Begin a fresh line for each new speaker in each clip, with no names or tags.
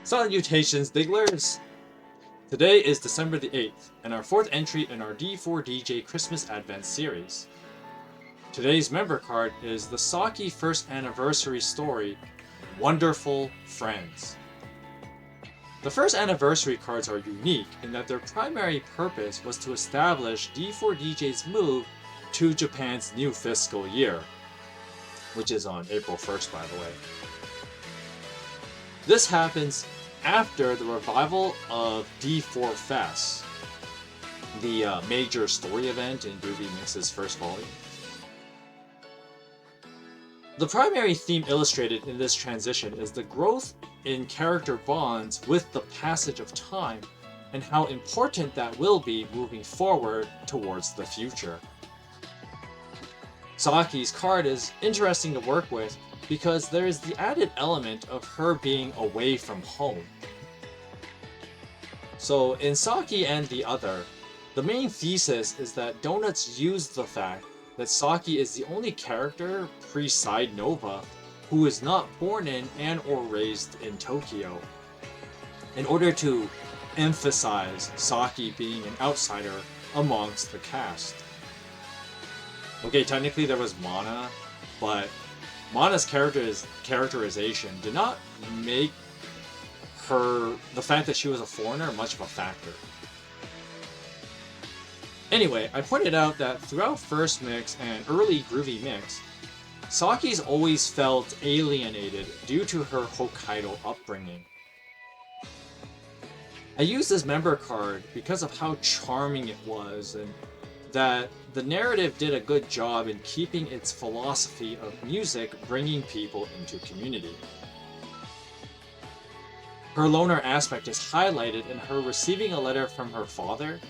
Salutations, Digglers! Today is December the 8th, and our fourth entry in our D4DJ Christmas Advent series. Today's member card is the Saki first anniversary story, Wonderful Friends. The first anniversary cards are unique in that their primary purpose was to establish D4DJ's move to Japan's new fiscal year, which is on April 1st, by the way. This happens after the revival of D4 Fest, the major story event in Groovy Mix's first volume. The primary theme illustrated in this transition is the growth in character bonds with the passage of time and how important that will be moving forward towards the future. Saki's card is interesting to work with because there is the added element of her being away from home. So in Saki and the Other, the main thesis is that Donuts used the fact that Saki is the only character pre-Side Nova who is not born in and or raised in Tokyo, in order to emphasize Saki being an outsider amongst the cast. Okay, technically there was Mana, but Mana's characterization did not make the fact that she was a foreigner much of a factor. Anyway, I pointed out that throughout First Mix and early Groovy Mix, Saki's always felt alienated due to her Hokkaido upbringing. I used this member card because of how charming it was and that the narrative did a good job in keeping its philosophy of music bringing people into community. Her loner aspect is highlighted in her receiving a letter from her father,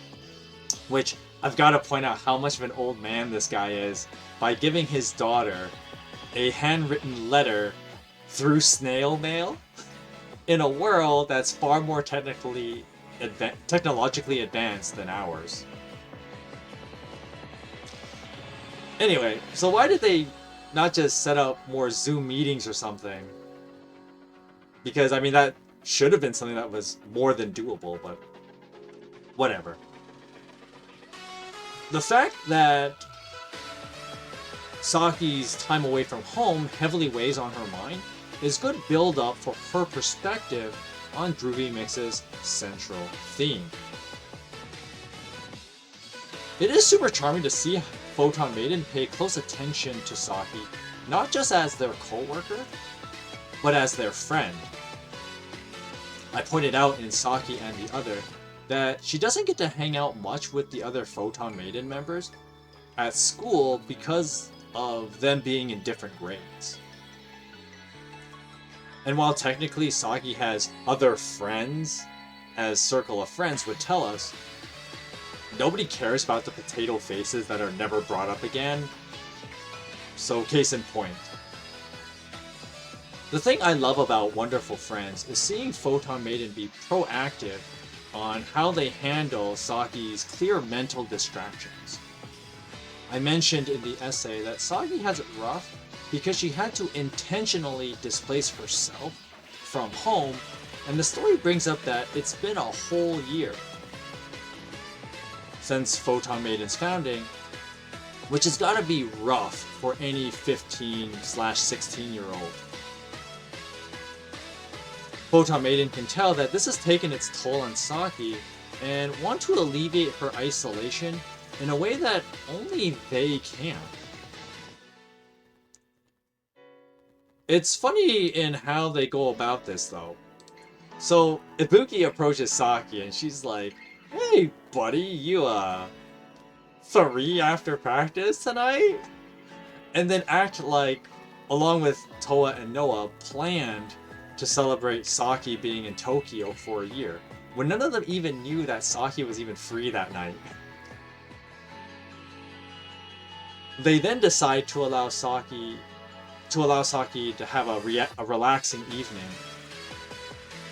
which I've got to point out how much of an old man this guy is by giving his daughter a handwritten letter through snail mail in a world that's far more technologically advanced than ours. Anyway, so why did they not just set up more Zoom meetings or something? Because, I mean, that should have been something that was more than doable, but whatever. The fact that Saki's time away from home heavily weighs on her mind is good build-up for her perspective on Groovy Mix's central theme. It is super charming to see Photon Maiden pay close attention to Saki, not just as their co-worker, but as their friend. I pointed out in Saki and the Other that she doesn't get to hang out much with the other Photon Maiden members at school because of them being in different grades. And while technically Saki has other friends, as Circle of Friends would tell us, nobody cares about the potato faces that are never brought up again. So case in point. The thing I love about Wonderful Friends is seeing Photon Maiden be proactive on how they handle Saki's clear mental distractions. I mentioned in the essay that Saki has it rough because she had to intentionally displace herself from home, and the story brings up that it's been a whole year since Photon Maiden's founding, which has gotta be rough for any 15/16-year-old. Photon Maiden can tell that this has taken its toll on Saki and want to alleviate her isolation in a way that only they can. It's funny in how they go about this though. So Ibuki approaches Saki and she's like, "Hey buddy, you 3 after practice tonight?" And then act like, along with Toa and Noah, planned to celebrate Saki being in Tokyo for a year, when none of them even knew that Saki was even free that night. They then decide to allow Saki to have a relaxing evening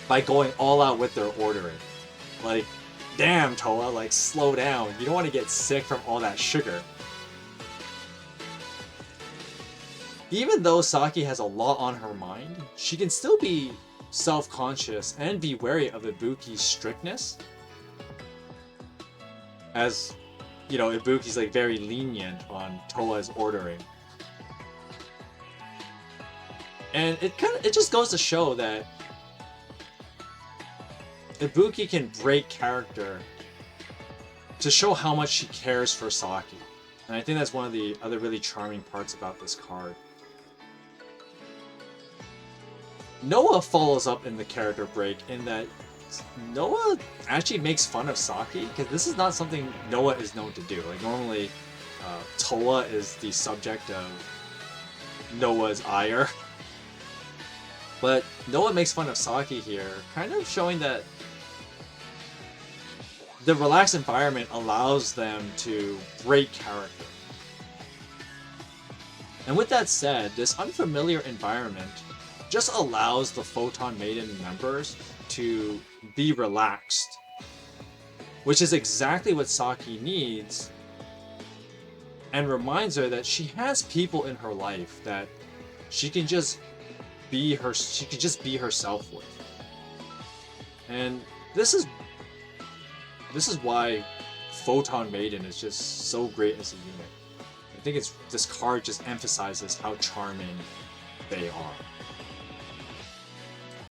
by going all out with their ordering. Like, damn Toa, like slow down. You don't want to get sick from all that sugar. Even though Saki has a lot on her mind, she can still be self-conscious and be wary of Ibuki's strictness. As, you know, Ibuki's like very lenient on Toa's ordering. And it just goes to show that Ibuki can break character to show how much she cares for Saki. And I think that's one of the other really charming parts about this card. Noah follows up in the character break in that Noah actually makes fun of Saki, because this is not something Noah is known to do. Like, normally, Toa is the subject of Noah's ire. But Noah makes fun of Saki here, kind of showing that the relaxed environment allows them to break character. And with that said, this unfamiliar environment just allows the Photon Maiden members to be relaxed, which is exactly what Saki needs, and reminds her that she has people in her life that she can just be herself with. And this is why Photon Maiden is just so great as a unit. I think this card just emphasizes how charming they are.